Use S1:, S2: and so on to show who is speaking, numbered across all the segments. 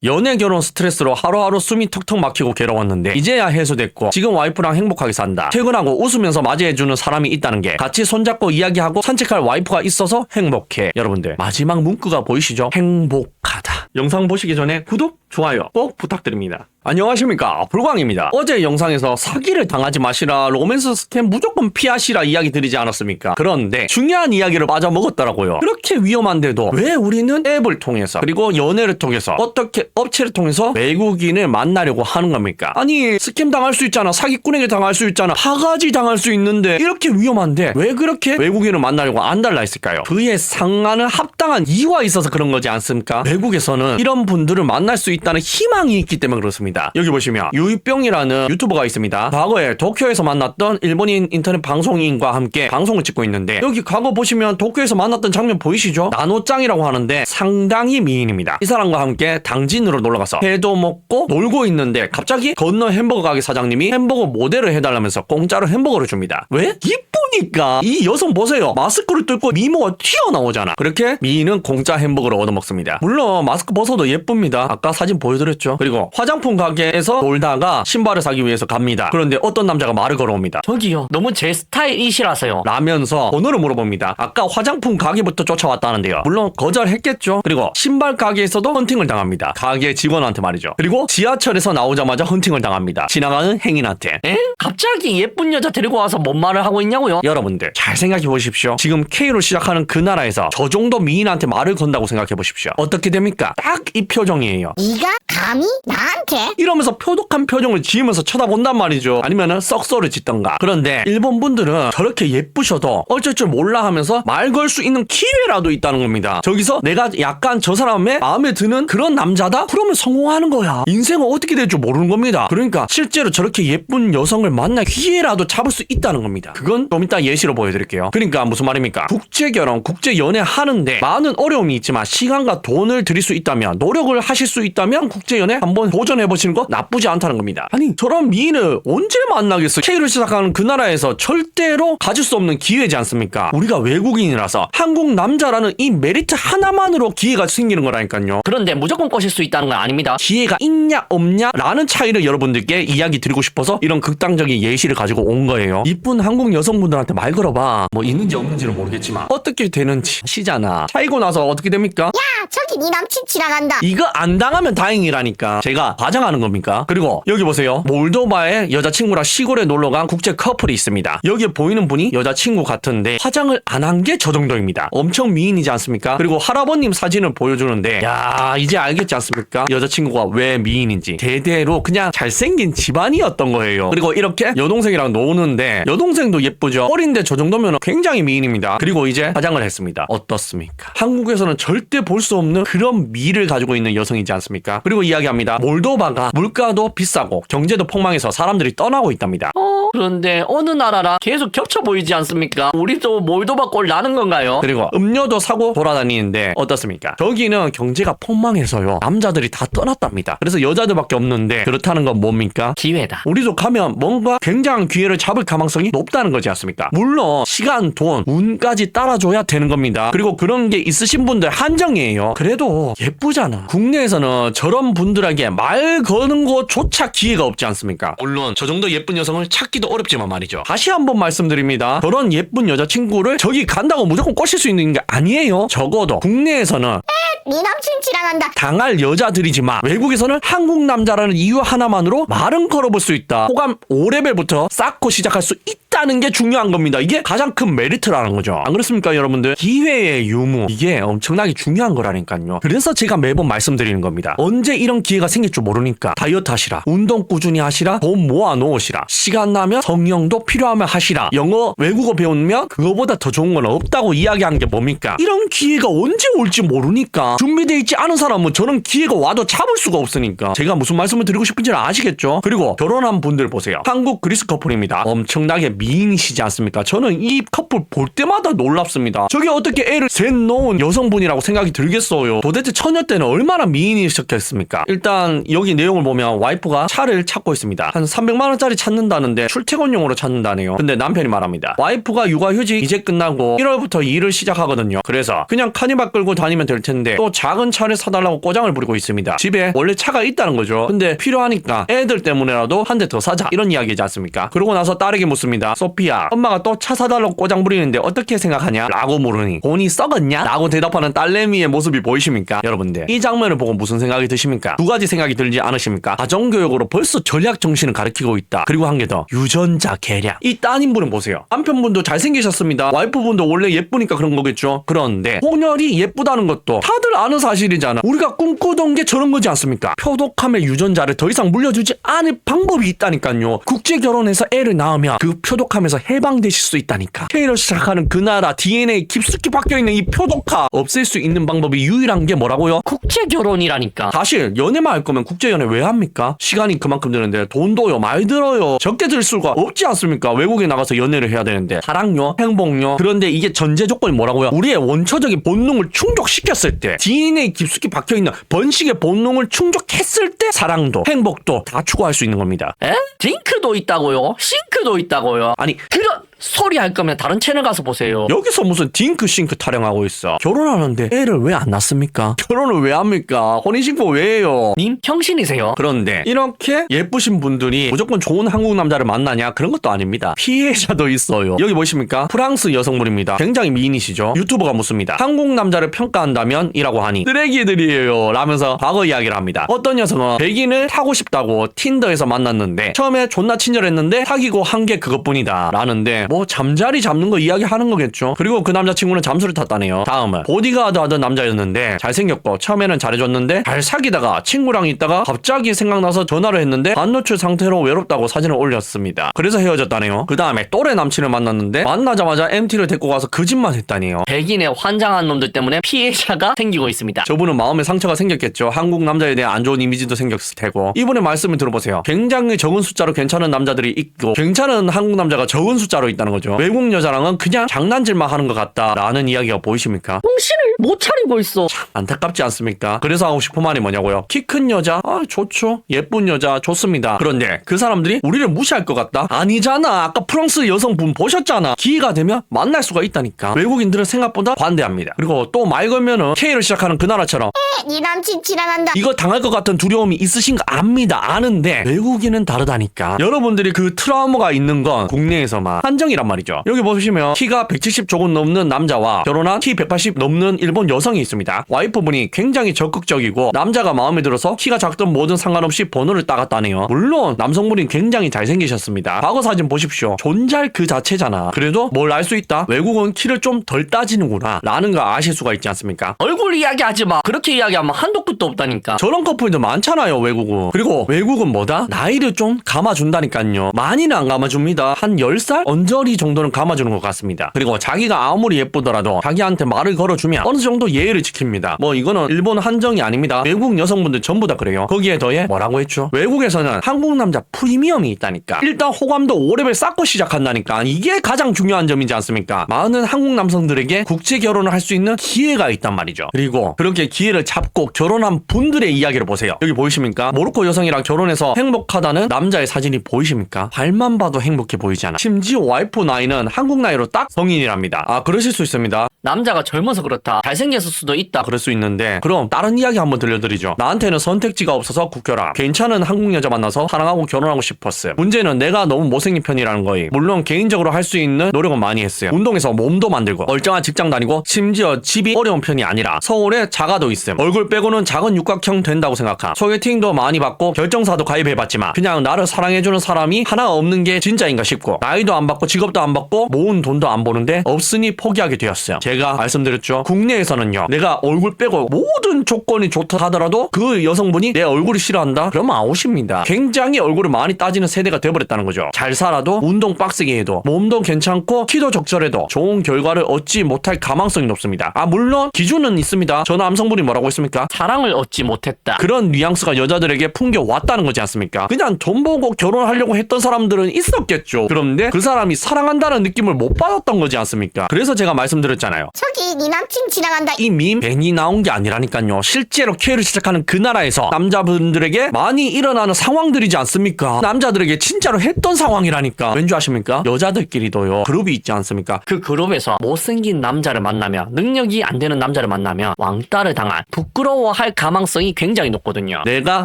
S1: 연애 결혼 스트레스로 하루하루 숨이 턱턱 막히고 괴로웠는데 이제야 해소됐고 지금 와이프랑 행복하게 산다. 퇴근하고 웃으면서 맞이해주는 사람이 있다는 게 같이 손잡고 이야기하고 산책할 와이프가 있어서 행복해. 여러분들 마지막 문구가 보이시죠? 행복하다. 영상 보시기 전에 구독, 좋아요 꼭 부탁드립니다. 안녕하십니까, 불광입니다. 어제 영상에서 사기를 당하지 마시라, 로맨스 스캠 무조건 피하시라 이야기 드리지 않았습니까? 그런데 중요한 이야기를 빠져먹었더라고요. 그렇게 위험한데도 왜 우리는 앱을 통해서 그리고 연애를 통해서 어떻게 업체를 통해서 외국인을 만나려고 하는 겁니까? 아니 스캠 당할 수 있잖아, 사기꾼에게 당할 수 있잖아, 파가지 당할 수 있는데 이렇게 위험한데 왜 그렇게 외국인을 만나려고 안달나 있을까요? 그에 상하는 합당한 이유가 있어서 그런 거지 않습니까? 외국에서는 이런 분들을 만날 수 있다는 희망이 있기 때문에 그렇습니다. 여기 보시면 유이병이라는 유튜버가 있습니다. 과거에 도쿄에서 만났던 일본인 인터넷 방송인과 함께 방송을 찍고 있는데 여기 과거 보시면 도쿄에서 만났던 장면 보이시죠? 나노짱이라고 하는데 상당히 미인입니다. 이 사람과 함께 당진으로 놀러가서 회도 먹고 놀고 있는데 갑자기 건너 햄버거 가게 사장님이 햄버거 모델을 해달라면서 공짜로 햄버거를 줍니다. 왜? 이쁘니까. 이 여성 보세요, 마스크를 뚫고 미모가 튀어나오잖아. 그렇게 미인은 공짜 햄버거를 얻어먹습니다. 물론 마스크 벗어도 예쁩니다. 아까 사진 보여드렸죠. 그리고 화장품 가게에서 놀다가 신발을 사기 위해서 갑니다. 그런데 어떤 남자가 말을 걸어옵니다.
S2: 저기요, 너무 제 스타일이시라서요.
S1: 라면서 번호를 물어봅니다. 아까 화장품 가게부터 쫓아왔다는데요. 물론 거절했겠죠. 그리고 신발 가게에서도 헌팅을 당합니다. 가게 직원한테 말이죠. 그리고 지하철에서 나오자마자 헌팅을 당합니다. 지나가는 행인한테.
S2: 에? 갑자기 예쁜 여자 데리고 와서 뭔 말을 하고 있냐고요?
S1: 여러분들 잘 생각해 보십시오. 지금 K로 시작하는 그 나라에서 저 정도 미인한테 말을 건다고 생각해 보십시오. 어떻게 됩니까? 딱 이 표정이에요.
S3: 네가 감히 나한테?
S1: 이러면서 표독한 표정을 지으면서 쳐다본단 말이죠. 아니면은 썩소를 짓던가. 그런데 일본 분들은 저렇게 예쁘셔도 어쩔 줄 몰라 하면서 말 걸 수 있는 기회라도 있다는 겁니다. 저기서 내가 약간 저 사람의 마음에 드는 그런 남자다? 그러면 성공하는 거야. 인생은 어떻게 될 줄 모르는 겁니다. 그러니까 실제로 저렇게 예쁜 여성을 만날 기회라도 잡을 수 있다는 겁니다. 그건 좀 이따 예시로 보여드릴게요. 그러니까 무슨 말입니까? 국제결혼, 국제연애 하는데 많은 어려움이 있지만 시간과 돈을 들일 수 있다면, 노력을 하실 수 있다면 국제연애 한번 도전해보시는 거 나쁘지 않다는 겁니다. 아니 저런 미인을 언제 만나겠어? K로 시작하는 그 나라에서 절대로 가질 수 없는 기회지 않습니까? 우리가 외국인이라서 한국 남자라는 이 메리트 하나만으로 기회가 생기는 거라니까요.
S2: 그런데 무조건 꼬실 수 있다는 건 아닙니다.
S1: 기회가 있냐 없냐 라는 차이를 여러분들께 이야기 드리고 싶어서 이런 극단적인 예시를 가지고 온 거예요. 이쁜 한국 여성분들한테 말 걸어봐. 뭐 있는지 없는지는 모르겠지만 어떻게 되는지 아시잖아. 차이고 나서 어떻게 됩니까?
S3: 야, 저기 네 남친 지나간다.
S1: 이거 안 당하면 다행이라니까. 제가 과장하는 겁니까? 그리고 여기 보세요. 몰도바에 여자친구랑 시골에 놀러간 국제 커플이 있습니다. 여기에 보이는 분이 여자친구 같은데 화장을 안 한 게 저 정도입니다. 엄청 미인이지 않습니까? 그리고 할아버님 사진을 보여주는데 야, 이제 알겠지 않습니까? 여자친구가 왜 미인인지. 대대로 그냥 잘생긴 집안이었던 거예요. 그리고 이렇게 여동생이랑 노는데 여동생도 예쁘죠? 어린데 저 정도면 굉장히 미인입니다. 그리고 이제 화장을 했습니다. 어떻습니까? 한국에서는 절대 볼 수 없는 그런 미를 가지고 있는 여성이지 않습니까? 그리고 이야기합니다. 몰도바가 물가도 비싸고 경제도 폭망해서 사람들이 떠나고 있답니다.
S2: 그런데 어느 나라랑 계속 겹쳐 보이지 않습니까? 우리도 몰도바 꼴 나는 건가요?
S1: 그리고 음료도 사고 돌아다니는데 어떻습니까? 저기는 경제가 폭망해서요, 남자들이 다 떠났답니다. 그래서 여자들밖에 없는데 그렇다는 건 뭡니까?
S2: 기회다.
S1: 우리도 가면 뭔가 굉장한 기회를 잡을 가능성이 높다는 거지 않습니까? 물론 시간, 돈, 운까지 따라줘야 되는 겁니다. 그리고 그런 게 있으신 분들 한정이에요. 그래도 예쁘잖아. 국내에서는 저런 분들에게 말 거는 것조차 기회가 없지 않습니까? 물론 저 정도 예쁜 여성을 찾기도 어렵지만 말이죠. 다시 한번 말씀드립니다. 저런 예쁜 여자친구를 저기 간다고 무조건 꼬실 수 있는 게 아니에요. 적어도 국내에서는
S3: 네 남친 지나간다.
S1: 당할 여자들이지만 외국에서는 한국 남자라는 이유 하나만으로 말은 걸어볼 수 있다. 호감 5레벨부터 쌓고 시작할 수 있다는 게 중요한 겁니다. 이게 가장 큰 메리트라는 거죠. 안 그렇습니까 여러분들? 기회의 유무, 이게 엄청나게 중요한 거라니까요. 그래서 제가 매번 말씀드리는 겁니다. 언제 이런 기회가 생길 줄 모르니까 다이어트 하시라, 운동 꾸준히 하시라, 돈 모아 놓으시라, 시간 나면 성령도 필요하면 하시라, 영어 외국어 배우면 그거보다 더 좋은 건 없다고 이야기한 게 뭡니까? 이런 기회가 언제 올지 모르니까 준비되어 있지 않은 사람은 저런 기회가 와도 잡을 수가 없으니까 제가 무슨 말씀을 드리고 싶은지는 아시겠죠? 그리고 결혼한 분들 보세요. 한국 그리스 커플입니다. 엄청나게 미인이시지 않습니까? 저는 이 커플 볼 때마다 놀랍습니다. 저게 어떻게 애를 셋 놓은 여성분이라고 생각이 들겠어요. 도대체 처녀 때는 얼마나 미인이셨겠습니까? 일단 여기 내용을 보면 와이프가 차를 찾고 있습니다. 한 300만 원짜리 찾는다는데 출퇴근용으로 찾는다네요. 근데 남편이 말합니다. 와이프가 육아휴직 이제 끝나고 1월부터 일을 시작하거든요. 그래서 그냥 카니발 끌고 다니면 될 텐데 또 작은 차를 사달라고 꼬장을 부리고 있습니다. 집에 원래 차가 있다는 거죠. 근데 필요하니까 애들 때문에라도 한 대 더 사자 이런 이야기지 않습니까? 그러고 나서 딸에게 묻습니다. 소피야, 엄마가 또 차 사달라고 꼬장 부리는데 어떻게 생각하냐? 라고 물으니 돈이 썩었냐? 라고 대답하는 딸내미의 모습이 보이십니까? 여러분들 이 장면을 보고 무슨 생각이 드십니까? 두 가지 생각이 들지 않으십니까? 가정교육으로 벌써 전략 정신을 가르치고 있다. 그리고 한 개 더, 유전자 계량. 이 따님분은 보세요. 남편분도 잘생기셨습니다. 와이프분도 원래 예쁘니까 그런 거겠죠. 그런데 혼혈이 예쁘다는 것도 다들 아는 사실이잖아. 우리가 꿈꾸던 게 저런 거지 않습니까? 표독함의 유전자를 더 이상 물려주지 않을 방법이 있다니까요. 국제 결혼해서 애를 낳으면 그 표독함에서 해방되실 수 있다니까. K로 시작하는 그 나라 DNA 깊숙이 박혀있는 이 표독함 없앨 수 있는 방법이 유일한 게 뭐라고요?
S2: 국제 결혼이라니까.
S1: 사실 연애만 할 거면 국제연애 왜 합니까? 시간이 그만큼 드는데 돈도요 많이 들어요. 적게 들 수가 없지 않습니까? 외국에 나가서 연애를 해야 되는데 사랑요, 행복요. 그런데 이게 전제 조건이 뭐라고요? 우리의 원초적인 본능을 충족시켰을 때, DNA 깊숙이 박혀있는 번식의 본능을 충족했을 때 사랑도 행복도 다 추구할 수 있는 겁니다.
S2: 에? 딩크도 있다고요? 싱크도 있다고요?
S1: 아니
S2: 그런 소리 할 거면 다른 채널 가서 보세요.
S1: 여기서 무슨 딩크 싱크 타령하고 있어. 결혼하는데 애를 왜 안 낳습니까? 결혼을 왜 합니까? 혼인신고 왜 해요?
S2: 님 평신이세요?
S1: 그런데 이렇게 예쁘신 분들이 무조건 좋은 한국 남자를 만나냐? 그런 것도 아닙니다. 피해자도 있어요. 여기 보십니까? 프랑스 여성분입니다. 굉장히 미인이시죠? 유튜버가 묻습니다. 한국 남자를 평가한다면? 이라고 하니 쓰레기들이에요 라면서 과거 이야기를 합니다. 어떤 여성은 백인을 타고 싶다고 틴더에서 만났는데 처음에 존나 친절했는데 사귀고 한 게 그것뿐이다 라는데 뭐 잠자리 잡는 거 이야기하는 거겠죠. 그리고 그 남자친구는 잠수를 탔다네요. 다음은 보디가드 하던 남자였는데 잘생겼고 처음에는 잘해줬는데 잘 사귀다가 친구랑 있다가 갑자기 생각나서 전화를 했는데 반노출 상태로 외롭다고 사진을 올렸습니다. 그래서 헤어졌다네요. 그 다음에 또래 남친을 만났는데 만나자마자 MT를 데리고 가서 거짓말 했다네요.
S2: 백인의 환장한 놈들 때문에 피해자가 생기고 있습니다.
S1: 저분은 마음에 상처가 생겼겠죠. 한국 남자에 대한 안 좋은 이미지도 생겼을 테고. 이분의 말씀을 들어보세요. 굉장히 적은 숫자로 괜찮은 남자들이 있고 괜찮은 한국 남자가 적은 숫자로 있다는 거죠. 외국 여자랑은 그냥 장난질만 하는 것 같다라는 이야기가 보이십니까?
S2: 정신을 못 차리고 있어.
S1: 안타깝지 않습니까? 그래서 하고 싶은 말이 뭐냐고요? 키 큰 여자? 아 좋죠. 예쁜 여자 좋습니다. 그런데 그 사람들이 우리를 무시할 것 같다? 아니잖아. 아까 프랑스 여성분 보셨잖아. 기회가 되면 만날 수가 있다니까. 외국인들은 생각보다 관대합니다. 그리고 또 말 걸면은 K를 시작하는 그 나라처럼
S3: 네 남친 지랄한다.
S1: 이거 당할 것 같은 두려움이 있으신 거 압니다. 아는데 외국인은 다르다니까. 여러분들이 그 트라우마가 있는 건 국내에서만 한정이란 말이죠. 여기 보시면 키가 170 조금 넘는 남자와 결혼한 키 180 넘는 일본 여성이 있습니다. 와이프분이 굉장히 적극적이고 남자가 마음에 들어서 키가 작든 뭐든 상관없이 번호를 따갔다네요. 물론 남성분이 굉장히 잘생기셨습니다. 과거 사진 보십시오. 존잘 그 자체잖아. 그래도 뭘 알 수 있다? 외국은 키를 좀 덜 따지는구나 라는 거 아실 수가 있지 않습니까?
S2: 얼굴 이야기하지 마. 그렇게 이야기하면 한도 끝도 없다니까.
S1: 저런 커플도 많잖아요 외국은. 그리고 외국은 뭐다? 나이를 좀 감아준다니까요. 많이는 안 감아줍니다. 한 10살? 언저리 정도는 감아주는 것 같습니다. 그리고 자기가 아무리 예쁘더라도 자기한테 말을 걸어주면 어느 정도 예의를 지킵니다. 뭐 이거는 일본 한정이 아닙니다. 외국 여성분들 전부 다 그래요. 거기에 더해 뭐라고 했죠? 외국에서는 한국 남자 프리미엄이 있다니까. 일단 호감도 5레벨 쌓고 시작한다니까. 이게 가장 중요한 점이지 않습니까? 많은 한국 남성들에게 국제 결혼을 할 수 있는 기회가 있단 말이죠. 그리고 그렇게 기회를 잡고 결혼한 분들의 이야기를 보세요. 여기 보이십니까? 모로코 여성이랑 결혼해서 행복하다는 남자의 사진이 보이십니까? 발만 봐도 행복해 보이잖아. 심지어 와이프 나이는 한국 나이로 딱 성인이랍니다. 아 그러실 수 있습니다.
S2: 남자가 젊어서 그렇다. 잘생겼을 수도 있다.
S1: 그럴 수 있는데 그럼 다른 이야기 한번 들려드리죠. 나한테는 선택지가 없어서 국결함. 괜찮은 한국 여자 만나서 사랑하고 결혼하고 싶었음. 문제는 내가 너무 못생긴 편이라는 거임. 물론 개인적으로 할 수 있는 노력은 많이 했어요. 운동해서 몸도 만들고 멀쩡한 직장 다니고 심지어 집이 어려운 편이 아니라 서울에 자가도 있음. 얼굴 빼고는 작은 육각형 된다고 생각함. 소개팅도 많이 받고 결정사도 가입해봤지만 그냥 나를 사랑해주는 사람이 하나 없는 게 진짜인가 싶고 나이도 안 받고 직업도 안 받고 모은 돈도 안 버는데 없으니 포기하게 되었어요. 제가 말씀드렸죠. 국내에서는요. 내가 얼굴 빼고 모든 조건이 좋다 하더라도 그 여성분이 내 얼굴이 싫어한다? 그러면 아웃입니다. 굉장히 얼굴을 많이 따지는 세대가 돼버렸다는 거죠. 잘 살아도 운동 빡세게 해도 몸도 괜찮고 키도 적절해도 좋은 결과를 얻지 못할 가망성이 높습니다. 아 물론 기준은 있습니다. 저 남성분이 뭐라고 했습니까?
S2: 사랑을 얻지 못했다.
S1: 그런 뉘앙스가 여자들에게 풍겨왔다는 거지 않습니까? 그냥 돈 보고 결혼하려고 했던 사람들은 있었겠죠. 그런데 그 사람이 사랑한다는 느낌을 못 받았던 거지 않습니까? 그래서 제가 말씀드렸잖아요.
S3: 저기 네 남친 지나간다.
S1: 이 밈 괜히 나온 게 아니라니까요. 실제로 K를 시작하는 그 나라에서 남자분들에게 많이 일어나는 상황들이지 않습니까? 남자들에게 진짜로 했던 상황이라니까. 왠지 아십니까? 여자들끼리도요 그룹이 있지 않습니까?
S2: 그 그룹에서 못생긴 남자를 만나면, 능력이 안 되는 남자를 만나면 왕따를 당할, 부끄러워할 가망성이 굉장히 높거든요.
S1: 내가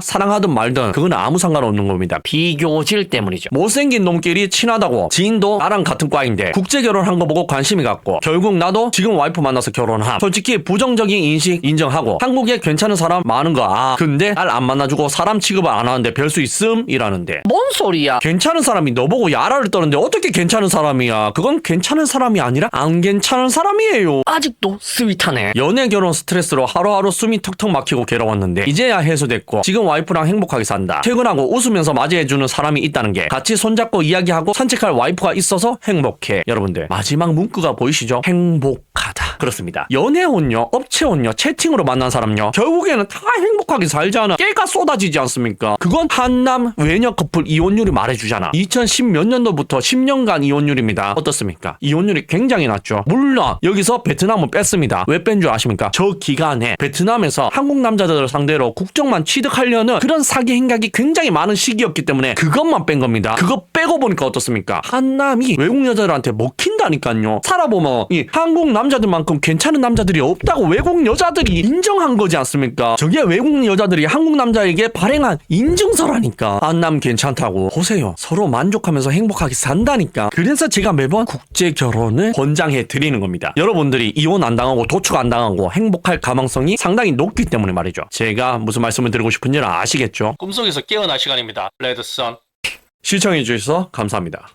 S1: 사랑하든 말든 그건 아무 상관없는 겁니다.
S2: 비교질 때문이죠.
S1: 못생긴 놈끼리 친하다고 지인도 나랑 같은 과인데 국제 결혼한 거 보고 관심이 갔고 결국 나도 지금 와이프 만나서 결혼함. 솔직히 부정적인 인식 인정하고 한국에 괜찮은 사람 많은 거 근데 날 안 만나주고 사람 취급을 안 하는데 별 수 있음? 이라는데
S2: 뭔 소리야?
S1: 괜찮은 사람이 너보고 야라를 떠는데 어떻게 괜찮은 사람이야? 그건 괜찮은 사람이 아니라 안 괜찮은 사람이에요.
S2: 아직도 스윗하네.
S1: 연애 결혼 스트레스로 하루하루 숨이 턱턱 막히고 괴로웠는데 이제야 해소됐고 지금 와이프랑 행복하게 산다. 퇴근하고 웃으면서 맞이해주는 사람이 있다는 게 같이 손잡고 이야기하고 산책할 와이프가 있어서 행복해. 여러분들 마지막 문구가 보이시죠? 행복하다. 그렇습니다. 연애혼요, 업체혼요, 채팅으로 만난 사람요 결국에는 다 행복하게 살잖아. 깨가 쏟아지지 않습니까? 그건 한남 외녀 커플 이혼율이 말해주잖아. 2010 몇 년도부터 10년간 이혼율입니다. 어떻습니까? 이혼율이 굉장히 낮죠. 물론 여기서 베트남은 뺐습니다. 왜 뺀 줄 아십니까? 저 기간에 베트남에서 한국 남자들을 상대로 국적만 취득하려는 그런 사기 행각이 굉장히 많은 시기였기 때문에 그것만 뺀 겁니다. 그거 빼고 보니까 어떻습니까? 한남이 외국 여자들한테 먹힌다니까요. 살아보면 이 한국 남자들만큼 괜찮은 남자들이 없다고 외국 여자들이 인정한 거지 않습니까? 저게 외국 여자들이 한국 남자에게 발행한 인증서라니까. 한남 괜찮다고. 보세요. 서로 만족하면서 행복하게 산다니까. 그래서 제가 매번 국제 결혼을 권장해 드리는 겁니다. 여러분들이 이혼 안 당하고 도축 안 당하고 행복할 가망성이 상당히 높기 때문에 말이죠. 제가 무슨 말씀을 드리고 싶은지는 아시겠죠?
S4: 꿈속에서 깨어날 시간입니다. 레드선.
S1: 시청해 주셔서 감사합니다.